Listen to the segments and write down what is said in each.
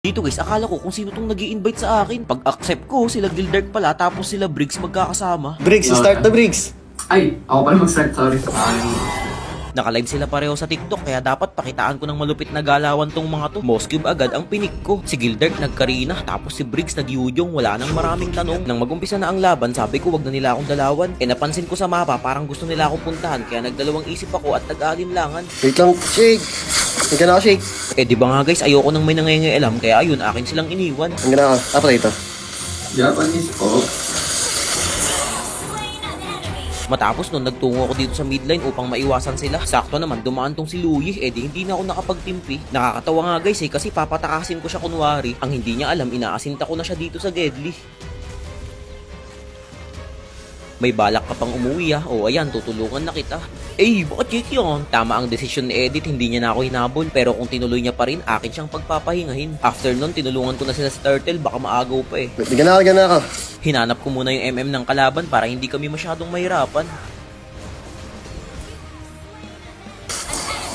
Dito guys, akala ko kung sino tong nag-i-invite sa akin. Pag-accept ko, sila Gildark pala, tapos sila Briggs magkakasama. Briggs, start na Briggs. Ay, ako pala mag-start, sorry. Nakalive sila pareho sa TikTok, kaya dapat pakitaan ko ng malupit na galawan tong mga to. Moscube agad ang pinik ko. Si Gildark nagkarina, tapos si Briggs nag-yuyong, wala nang maraming tanong. Nang magumpisa na ang laban, sabi ko wag na nila akong dalawan. Napansin ko sa mapa, parang gusto nila akong puntahan, kaya nagdalawang isip ako at nag-alinlangan. Wait lang, shake. Ang gana ako, shake. Di ba nga guys, ayoko nang may nangyayailam, kaya ayun, akin silang iniwan. Ang gana ako. Apa rito? Japanese po. Matapos nun, nagtungo ako dito sa midline upang maiwasan sila. Sakto naman, dumaan tong si Louie, di hindi na ako nakapagtimpi. Nakakatawa nga guys kasi papatakasin ko siya kunwari. Ang hindi niya alam, inaasinta ko na siya dito sa Gedli. May balak ka pang umuwi o ayan, tutulungan na kita. Bakit check yun? Tama ang desisyon ni Edith, hindi niya na ako hinabol. Pero kung tinuloy niya pa rin, akin siyang pagpapahingahin. After nun, tinulungan ko na sila sa Turtle, baka maagaw pa Wait, gana ako. Hinanap ko muna yung MM ng kalaban para hindi kami masyadong mahirapan.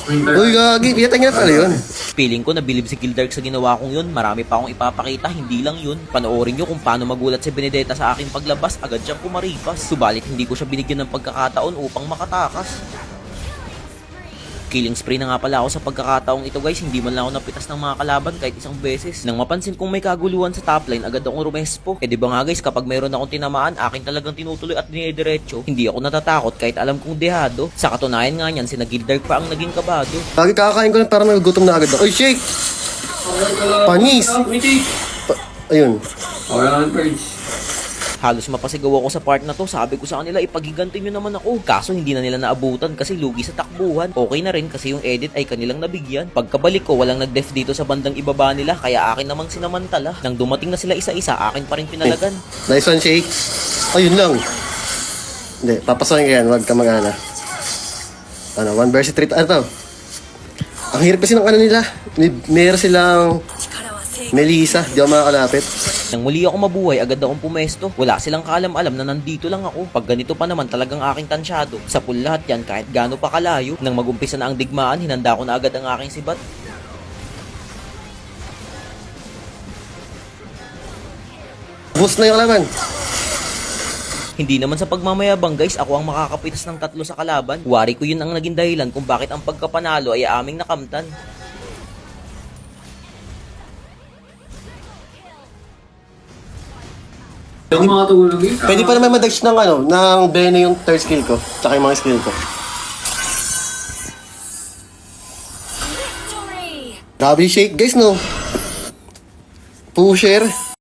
Uy, gagi. Piyatay nga pala yun. Feeling ko nabilib si Gildark sa ginawa kong yun. Marami pa akong ipapakita, hindi lang yun. Panoorin nyo kung paano magulat si Benedetta sa aking paglabas, agad siyang kumaripas. Subalit hindi ko siya binigyan ng pagkakataon upang makatakas. Killing spree na nga pala ako sa pagkakataong ito guys, hindi man lang ako napitas ng mga kalaban kahit isang beses. Nang mapansin kong may kaguluhan sa top line, agad akong rumespo. Di ba nga guys, kapag mayroon akong tinamaan, akin talagang tinutuloy at dinidiretso. Hindi ako natatakot kahit alam kong dehado. Sa katunayan nga niyan, sina Gildark pa ang naging kabado. Lagi kakakain ko na para nagugutom na agad ako. Uy, shake! Panis! Ayun. Okay lang, Purge. Halos mapasigaw ako sa part na to. Sabi ko sa kanila, ipagiganti nyo naman ako. Kaso hindi na nila naabutan kasi lugi sa takbuhan. Okay na rin kasi yung edit ay kanilang nabigyan. Pagkabalik ko, walang nag-def dito sa bandang ibaba nila, kaya akin namang sinamantala. Nang dumating na sila isa-isa, akin pa rin pinalagan. Nice one, shake. Ayun lang. Hindi, papasokin ka yan. Huwag ka mag-ana. 1 versus 3. Ano to? Ang hirap kasi ng nila. Meron silang Melissa. Di ako makakalapit. Nang muli ako mabuhay, agad akong pumesto. Wala silang kaalam-alam na nandito lang ako. Pag ganito pa naman talagang aking tansyado. Sa pool lahat yan kahit gaano pa kalayo. Nang magumpisa na ang digmaan, hinanda ko na agad ang aking sibat. Boost na yung kalaban. Hindi naman sa pagmamayabang guys, ako ang makakapitas ng 3 sa kalaban. Wari ko yun ang naging dahilan kung bakit ang pagkapanalo ay aming nakamtan. Yung mga tulog eh. Pwede pa naman madags ng ng Bene yung third skill ko. Tsaka yung mga skill ko. Grabe yung shake guys, no? Pusher.